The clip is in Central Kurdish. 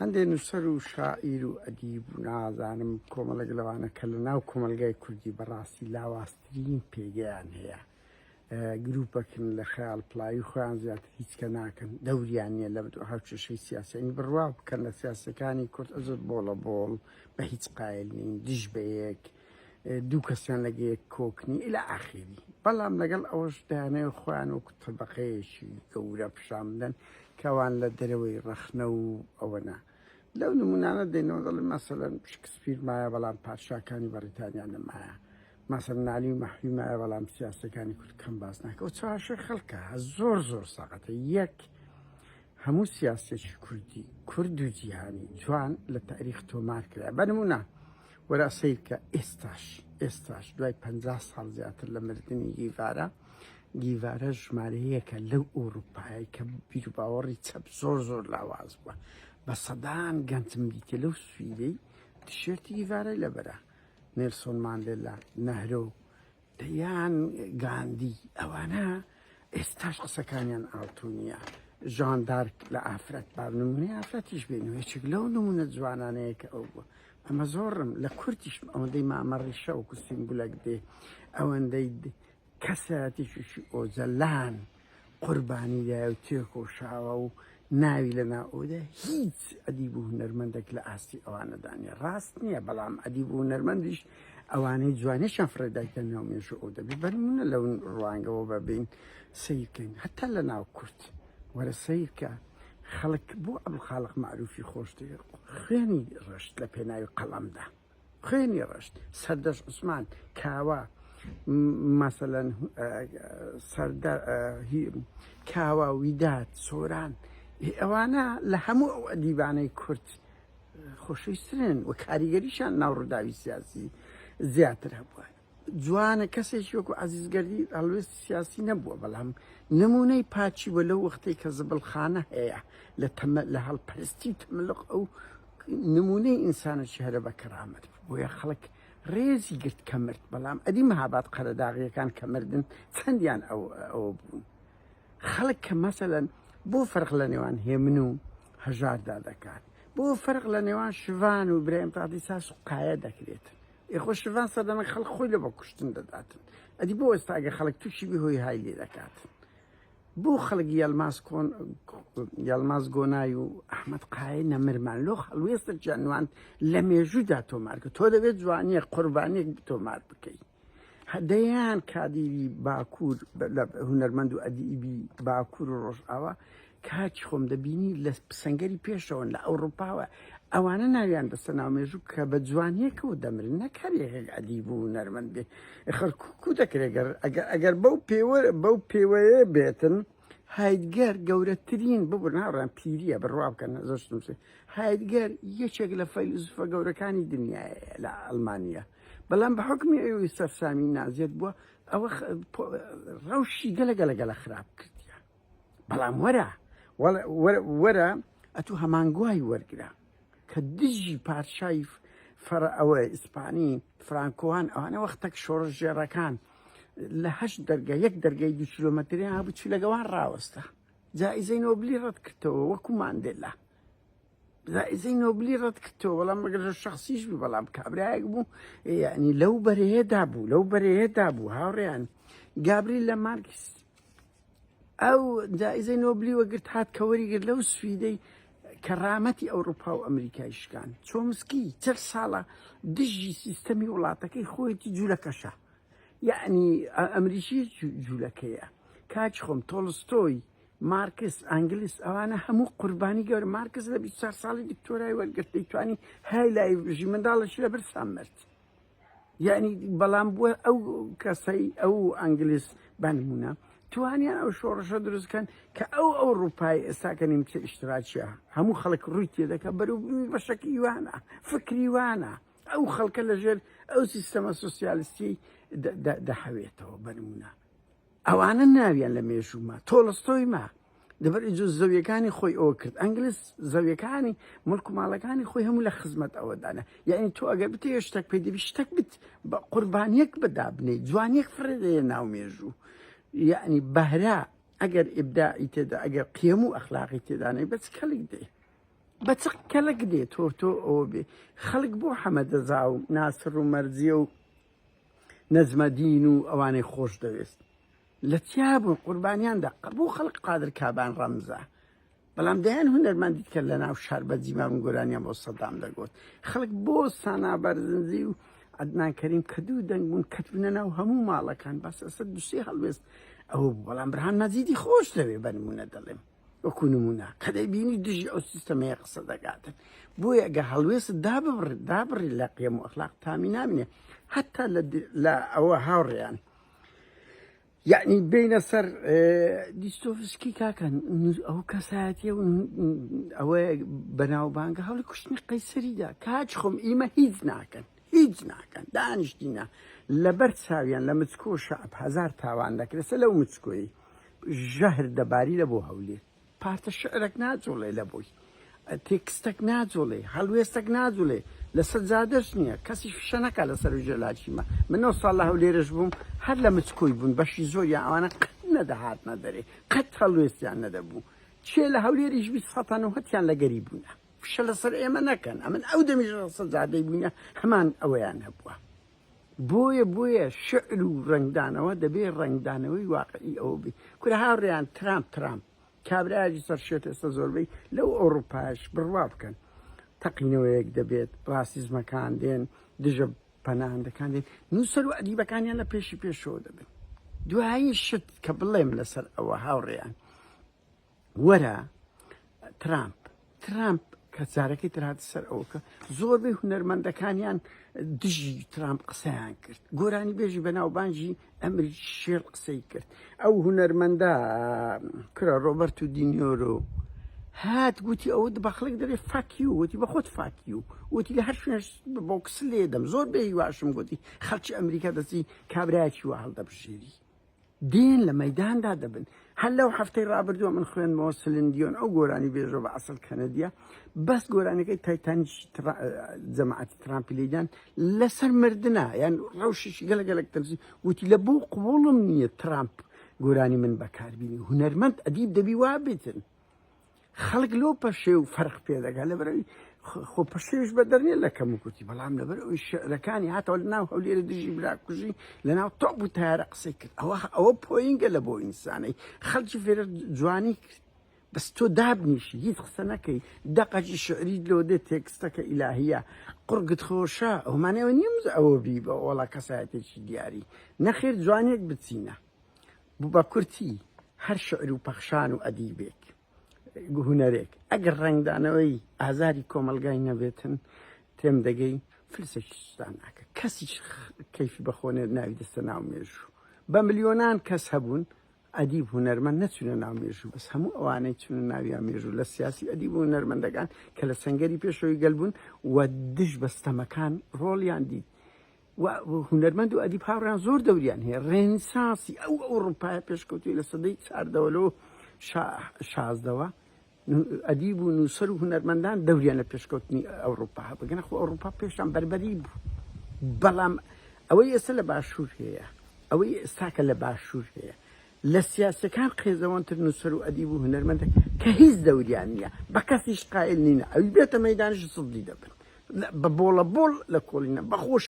هەندێک نووسەر و شاعیر و ئەدیب و نازانم کۆمەڵێک لەوانە کە لە ناو کۆمەلگای کوردی بەڕاستی لاوااسترین پێگەیان هەیە. گروپەکن لە خەیاڵ پڵاوی خۆیان زیاتر هیچکە ناکەن، دەوریانە لە هاوچێشەی سیاسەنی بڕوا بکەن لە سیاسەکانی کورد ئەزت بۆڵە بۆڵ بە هیچ قایل نین، دژ بە یەک، دوو کەسیان لەگەیەک کۆکنی ئیلا ئاخیری. بەڵام لەگەڵ ئەوەش دایانەوە خۆیان وەکو تەبەقەیەکی گەورە پیشان کەوان لە دەرەوەی ڕەخنە و ئەوەنا لەو نمونانە دێنەوە دەڵێن مەسەلەن شکسپیر مایە بەڵام پادشاکانی بەریتانیا نەمایە، مەسەلەن نالی و مەحوی مایە بەڵام سیاسەکانی کورد کەم باس ناکە. ئەو چوارشێ خەڵکە زۆر ساقەتە. یەک، هەموو سیاسێکی کوردی کورد و جیهانی جوان لە تاریخ تۆمار کرا. بەنمونە وەرە سیرکە ئێستاش دوای 50 ساڵ زیاتر لە مردنی گیڤارە ژمارەیەکە لەو ئەوروپایی کە بیر و باوەڕی چەپ زۆر لاواز بووە. بە سەدان گەنجم دیتە لەو سویدەی تیشێرتی گیڤارەی لەبەرە. نێلسۆن ماندێلا، نەهرۆ، دەیان گاندی، ئەوانە ئێستاش قسەکانیان ئاڵتونیە. ژان دارک لە ئافرەت بابنمونەی ئافرەتیش بێنەوە یەکێک لەو نمونە جوانانەیە کە ئەو بووە. ئەمە زۆرم لە کورتیش ئەوەندەی مامەڕیشە وەکو سینگولەک دێ، ئەوەندەی کەسایەتیشی ئۆزەلان قوربانیدایە و تێکۆشاوە و ناوی لە ناوەوەدا هیچ ئەدیب و هونەرمەندێک لە ئاستی ئەوانەدانێ. ڕاست نییە، بەڵام ئەدیب و هونەرمەندیش ئەوانەی جوانێشان فرەدایکە ناومێژە ئەو دەبێت. بەنمونە لەو ڕوانگەوە بەبین سیرکەین هەتا لە ناو کورد وەرە سیرکە خەڵک بۆ ئەبوخاڵق معروفی خۆش دەوێت خوێنی ڕشت لە پێناوی قەڵەمدا، خوێنی ڕشت سەردەش عوسمان کاوە، مەسەلەن کاوە ویدات سۆران، ئەوانە لە هەموو ئەو ئەدیبانەی کورد خۆشەویستترن و کاریگەریشان ناوڕووداوی سیاسی زیاتر هەبووە. جوانە کەسێکی وەکو عەزیزگەردی هەڵوێستی سیاسی نەبووە، بەڵام نمونەی پاچی وە لەو وەختەی کە زبڵخانە هەیە لە هەڵپەرستی تەمەلق ئەو نمونەی ئینسانێکی هەرە بە کەرامەت بۆیە خەڵک ڕێزی گرت کە مرد. بەڵام ئەدی مەهاباد قەرەداغیەکان کە مردن چەندیان ئەوە بوون. خەڵک کە مەسەلەن بۆ فەرق لە نێوان هێمن و هەژاردا دەکات، بۆ فەرق لە نێوان شڤان و برایەم تاقی ساس و قایە دەکرێتن. ئێخۆ شڤان سەردەمە خەڵک خۆی لە بە کوشتن دەداتن. ئەدی بۆ ئێستا ئەگە خەڵک تووشی بێ هۆی های لێ دەکاتن. بۆ خەڵک یالماز گۆنای و ئەحمەد قایە نەمرمان لۆ هەڵوێستە جانوان لە مێژوودا تۆمار کە تۆ دەبێت جوانیە قوربانیەک تۆمار بکەیت. دەیان کادیری باکوور هونەرمەند و ئەدیبی باکوور و ڕۆژئاوا کاچی خۆم دەبینی لە سەنگەری پێشەوەن لە ئەوروپاوە ئەوانە ناویان بەستە ناومێژوو کە بە جوانیەکەوە دەمرن، نەکارێک ئەدیب و هونەرمەند بێ خەرکوو دەکرێت. ئەگەر بەو پێوەیە بێتن هایدگەر گەورەترین ببوو ناڕیان پیریە بڕوا بکەن زۆشتمسێ هایدگەر یەکێک لە فەیلسوفە گەورەکانی دنیاە لە ئەڵمانیا، بەڵام بە حکمی ئەوی سەرسامی نازیێت بووە ئەوە ڕەوشی گەلەگەلە خراپ کردیە. بەڵام وەرە ئەتوو هەمانگوای وەرگرا کە دژی پادشای ئەوە ئیسپانی فرانکۆوان ئەوانە وەختێک شۆڕژێڕەکان لە 8 دەرگا 1 دەرگای 2 کیلۆمەتریان هەبوو لەگەوان ڕاوەستە. جائزەی نۆبلی ڕەت کردەوە وەکو ماندێلا، جائزەی نۆبلی ڕەت کردەوە، بەڵام مەگەر شەخسیش بوو، بەڵام کابرایەک بوو یعنی لەو بەرەیەدا بوو هاوڕێیان گابریلە مارکس ئەو جائزەی نۆبلی وەگرت هات کە وەریگرت لەو سویدەی کەرامەتی ئەوروپا و ئەمریکایشکان. چۆمسکی 40 ساڵە دژی سیستەمی وڵاتەکەی خۆیەتی جوولەکەشە، یعنی ئەمریکی جوولەکەیە. کاچ خۆم تۆڵستۆی، مارکس، ئەنگلیس ئەوانە هەموو قوربانی گەورە. مارکس لە 24 ساڵی دکتۆرای وەرگرت دەیتوانی های لای ژی منداڵەشی لە برسان مرد. یعنی بەڵام بووە ئەو کەسەی ئەو ئەنگلیس بەنمونە توانیان ئەو شۆڕشە دروستکەن کە ئەو ئەوروپای ئێستاکە نیمچە ئیشتراکیە هەموو خەڵک ڕووی تێدەکە بەرەو بەشەکی وانە فکری وانە ئەو خەڵکە لەژێر ئەو سیستەمە سۆسیالیستی دەحەوێتەوە. بەنمونە ئەوانە ناویان لە مێژوومە تۆڵستۆی ما دەبەر ئیجوز زەویەکانی خۆی ئەوە کرد. ئەنگلیس زەویەکانی مڵک و ماڵەکانی خۆی هەموو لە خزمەت ئەوەدانە. یعنی تۆ ئەگەر بتێ شتێک پێ دەبی شتێک بت بە قوربانیەک بەدابنێ جوانیەک فرێدەیە ناو مێژوو. یعنی بەهرا ئەگەر ئیبداعی تێدا ئەگەر قیەم و ئەخلاقی تێدانەی بەچ کەڵی دێ بەچ کەلک دێت تۆ ئەوە بێ خەڵک بۆ حەمەدەزا و ناسر و مەرجیە و نەزمەدین و ئەوانەی خۆش دەوێست لە تیا بوون قوربانیاندا بۆ خەڵک قادر کابان ڕەمزە بەڵام دەیان هونەرمەندیت کرد لە ناو شار بە جیماون گۆرانیان بۆ سەدام دەگوت خەڵک بۆ سانا بەرزنجی و عەدنان کەریم کە دوو دەنگ بوون کەتبنە ناو هەموو ماڵەکان بەس ئەسەر دووسێ هەڵوێست ئەوە بەڵام برهان مەجیدی خۆش دەوێ بە نمونە دەڵێم وەکو نمونە کە دەیبینی دژی ئەو سیستەمەیە قسە دەگاتن بۆیە ئەگە هەڵوێست دابڕی لە قیەم و ئەخلاق تامی نامینێ حتا لە ئەوە هاوڕێیان یعنی بینە سەر دیستۆفسکی کاکەن ئەو کەسایەتیە ئەوە بەناوبانگە هەوڵی کوشتنی قەیسەریدا کاچ خۆم ئیمە هیچ ناکەن دانیشتینە لەبەر چاویان لە مچکۆ شعب هەزار تاوان دەکرێسە لەو مچکۆی ژەهر دەباری لە بۆ هەولێر پارتە شعرێک ناجۆڵێ لە بۆی تێکستێک ناجۆڵێ هەڵوێستێک ناجۆڵێ لەسەر جادەش نییە کەسی فشە نەکا لەسەر ژێلاچیمە من 9 ساڵ لە هەولێرش بووم هەر لە مچکۆی بوون بەشی زۆریان ئەوانە قەت نەدەهاتنە دەرێ قەت هەڵوێستیان نەدەبوو چێ لە هەولێریش 20 لە گەری بوونە فشە لەسەر ئێمە نەکەن ئەمن ئەو دەمیژ سەجادەی بوونە هەمان ئەوەیان هەبووە بۆیە شعر و ڕنگدانەوە دەبێ ڕنگدانەوەی واقعی ئەوە بی کورە هاوڕێیان ترامپ کابراایکی سەر شێت ئێستا زۆربەی لەو ئەوروپاش بڕوا بکەن تەقینەوەیەک دەبێت ڕاستیزمەکان دێن دژە پەناهندەکان دێن نووسەر و ئەدیبەکانیان لە پێشەوە دەبن دوایی شت کە بڵێم لەسەر ئەوە هاوڕێیان وەرە ترامپ کە جارەکەی ترهات سەر ئەوە کە زۆربەی هونەرمەندەکانیان دژی ترامپ قسەیان کرد گۆرانی بێژی بەناوبانجی ئەمری شێر قسەی کرد ئەو هونەرمەندە کرا ڕۆبەرت و دینیۆرۆ هات گوتی ئەوە بەخڵک دەرێ فاکیو وتی بە خۆت فاکیو وتی لە هەر شوێنش بۆ کس لێدەم زۆر بێ واشم گوتی خەڵکی ئەمریکا دەستی کابراایکی وا هەڵدەبژێری دێن لە مەیداندا دەبن هەر لەو هەفتەی ڕابردووە من خوێنمەوە سلندیۆن ئەو گۆرانی بێژۆ بە ئەسڵ کەنەدیە بەس گۆرانەکەی تایتانیش جەماعەتی ترامپی لێدان لەسەر مردنە یان ڕەوشیشی گەلەگەلک تەنسی وتی لە بۆ قوڵم نییە ترامپ گۆرانی من بەکاربینی هونەرمەند ئەدیب دەبی وابێتن خەڵک لۆ پەشێ و فەرق پێدەگا لەبەرەوەی خۆ پەشێش بە دەرنێ لە کەموکوتی بەڵام لەبەرەوەی شعرەکانی هاتەوە لە ناو هەولێرە دژی براکوژی لە ناو تۆپ و تارە قسەی کرد ئەوە پۆینگە لە بۆ ئینسانەی خەڵکی فێرە جوانی کرد بەس تۆ دابنیشی هیچ قسە نەکەی دەقەجی شعری لۆ دێت تێکستەکە ئیلاهیە قورگت خۆشە ئەومانەوە نییە ئەوە بی بە وەڵا کەسایەتێکی دیاری نەخێر جوانێک بچینە بوو بە کورتی هەر شعر و پەخشان و ئەدیبێک هونەرێک ئەگەر ڕنگدانەوەی ئازاری کۆمەلگای نەبێتن تێم دەگەی فلسێکی سوستان ناکە کەسیش کەیفی بەخۆنێ ناوی دەستە ناو مێژوو بە ملیۆنان کەس هەبوون ئەدیب هونەرمەند نەچونە ناو مێژوو بەس هەموو ئەوانەی چونە ناویان مێژوو لە سیاسی ئەدیب و هونەرمەندەکان کە لە سەنگەری پێشەوەی گەلبوون و دژ بەستەمەکان ڕۆڵیان دی هونەرمەند و ئەدیب هاوڕیان زۆر دەوریان هەیە ڕێنسانسی ئەو ئەوروپای پێشکەوتوی لە سەدەی 16 ئەدیب و نووسەر و هونەرمەندان دەوریان لە پێشکەوتنی ئەوروپا بگەنە خۆ ئەوروپا پێشان بەربەری بوو بەڵام ئەوەی ئێستا لە باشوور هەیە ئەوەی ئێستاکە لە باشوور هەیە لە سیاسەکان قێزەوەنتر نووسەر و ئەدیب و هونەرمەندە کە هیچ دەوریان نییە بە کەسیش قایل نینە ئەوی بێتە مەیدانش سڵدی دەبن بە بۆڵە بۆڵ لە کۆڵینە بەخۆش